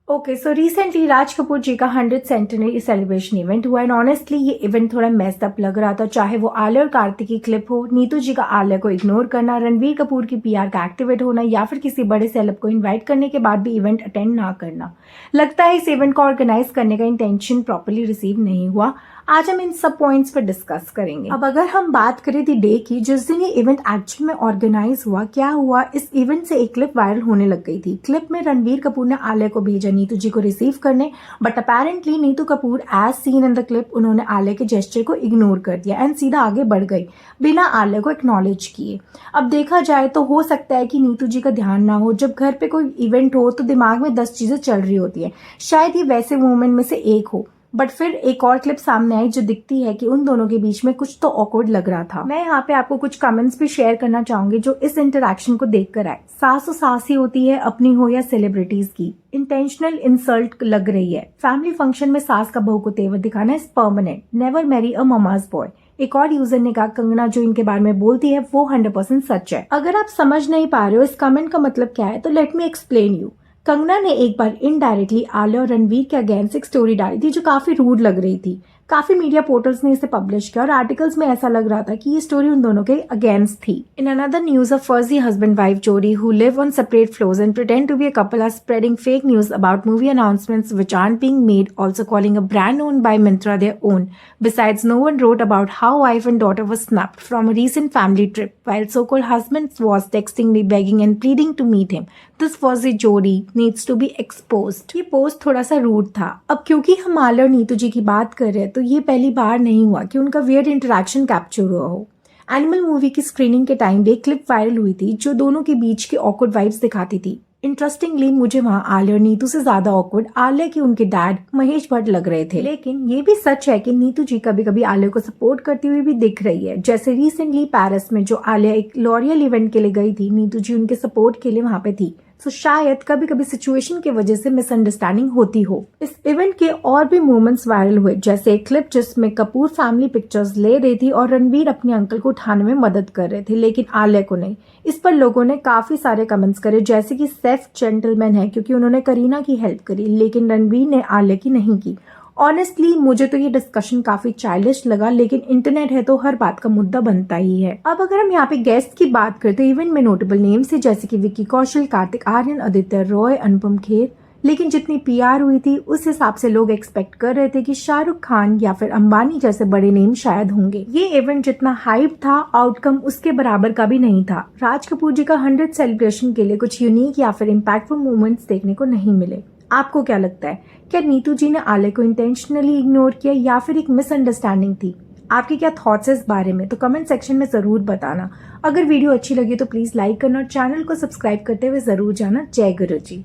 Okay, so recently Raj Kapoor जी का 100th centenary celebration event हुआ and honestly ये इवेंट थोड़ा मेस्ड अप लग रहा था। चाहे वो आलिया और कार्तिक की क्लिप हो, नीतू जी का आलिया को इग्नोर करना, रणवीर कपूर की पीआर का एक्टिवेट होना या फिर किसी बड़े सेलेब को इनवाइट करने के बाद भी इवेंट अटेंड ना करना। लगता है इस इवेंट को ऑर्गेनाइज करने का इंटेंशन प्रॉपरली रिसीव नहीं हुआ। आज हम इन सब पॉइंट्स पर डिस्कस करेंगे। अब अगर हम बात करें दी डे की जिस दिन ये इवेंट एक्चुअल में ऑर्गेनाइज हुआ, क्या हुआ, इस इवेंट से एक क्लिप वायरल होने लग गई थी। क्लिप में रणवीर कपूर ने आलिया को भेजा नीतू जी को रिसीव करने, but apparently Neetu Kapoor as seen in the clip उन्होंने आलिया के जेस्चर को इग्नोर कर दिया एंड सीधा आगे बढ़ गई बिना आलिया को एक्नॉलेज किए। अब देखा जाए तो हो सकता है कि नीतू जी का ध्यान ना हो। जब घर पे कोई इवेंट हो तो दिमाग में 10 चीजें चल रही होती है, शायद ये वैसे मोमेंट में से एक हो। बट फिर एक और क्लिप सामने आई जो दिखती है कि उन दोनों के बीच में कुछ तो ऑकवर्ड लग रहा था। मैं यहाँ पे आपको कुछ कमेंट्स भी शेयर करना चाहूंगी जो इस इंटरेक्शन को देखकर आए। सास और सास ही होती है, अपनी हो या सेलिब्रिटीज की। इंटेंशनल इंसल्ट लग रही है। फैमिली फंक्शन में सास का बहू को तेवर दिखाना is permanent. Never marry a mama's boy. एक और यूजर ने कहा कंगना जो इनके बारे में बोलती है वो 100% सच है। अगर आप समझ नहीं पा रहे हो इस कमेंट का मतलब क्या है तो let me explain you. Kangana ने एक बार इनडायरेक्टली आलिया और रणवीर के अगेंस्ट एक स्टोरी डाली थी जो काफी रूड लग रही थी। काफी मीडिया पोर्टल्स ने इसे पब्लिश किया और आर्टिकल्स में ऐसा लग रहा था कि ये स्टोरी उन दोनों के अगेंस्ट थी। इन अनदर न्यूज, अ फर्जी हस्बैंड वाइफ जोड़ी who live on separate floors and pretend to be a couple are spreading fake news about movie announcements which aren't being made, also calling a brand owned by Myntra their own. Besides, no one wrote about how wife and daughter were snapped from a recent family trip, while so-called husband was texting me begging and pleading to meet him. This fuzzy जोड़ी needs to be exposed. ये post थोड़ा सा rude था। अब क्योंकि हम आलिया और नीतू जी की बात कर रहे हैं तो ये पहली बार नहीं हुआ कि उनका वियर्ड इंटरेक्शन कैप्चर हुआ हो। एनिमल मूवी की स्क्रीनिंग के टाइम पे क्लिप वायरल हुई थी जो दोनों के बीच की ऑकवर्ड वाइब्स दिखाती थी। इंटरेस्टिंगली मुझे वहां आलिया और नीतू से ज्यादा ऑकवर्ड आलिया के उनके डैड महेश भट्ट लग रहे थे। लेकिन ये भी सच है कि नीतू जी कभी कभी आलिया को सपोर्ट करती हुई भी दिख रही है। जैसे रिसेंटली पेरिस में जो आलिया एक लॉरियल इवेंट के लिए गई थी, नीतू जी उनके सपोर्ट के लिए वहां पे थी। तो शायद कभी कभी सिचुएशन की वजह से मिसअंडरस्टैंडिंग होती हो। इस इवेंट के और भी मोमेंट्स वायरल हुए, जैसे एक क्लिप जिसमें कपूर फैमिली पिक्चर्स ले रही थी और रणवीर अपने अंकल को उठाने में मदद कर रहे थे लेकिन आलिया को नहीं। इस पर लोगों ने काफी सारे कमेंट्स करे जैसे कि सेफ जेंटलमैन है क्योंकि उन्होंने करीना की हेल्प करी लेकिन रणवीर ने आलिया की नहीं की। ऑनेस्टली मुझे तो ये डिस्कशन काफी चाइल्डिश लगा, लेकिन इंटरनेट है तो हर बात का मुद्दा बनता ही है। अब अगर हम यहाँ पे गेस्ट की बात करते हैं, इवेंट में नोटेबल नेम्स है जैसे कि विक्की कौशल, कार्तिक आर्यन, आदित्य रॉय, अनुपम खेर। लेकिन जितनी पीआर हुई थी उस हिसाब से लोग एक्सपेक्ट कर रहे थे कि शाहरुख खान या फिर अंबानी जैसे बड़े नेम शायद होंगे। ये इवेंट जितना हाइप था, आउटकम उसके बराबर का भी नहीं था। राज कपूर जी का 100th सेलिब्रेशन के लिए कुछ यूनिक या फिर इम्पैक्टफुल मूवमेंट्स देखने को नहीं मिले। आपको क्या लगता है, क्या नीतू जी ने आलिया को इंटेंशनली इग्नोर किया या फिर एक मिसअंडरस्टैंडिंग थी? आपके क्या थॉट्स है इस बारे में तो कमेंट सेक्शन में जरूर बताना। अगर वीडियो अच्छी लगी तो प्लीज लाइक करना और चैनल को सब्सक्राइब करते हुए जरूर जाना। जय गुरु जी।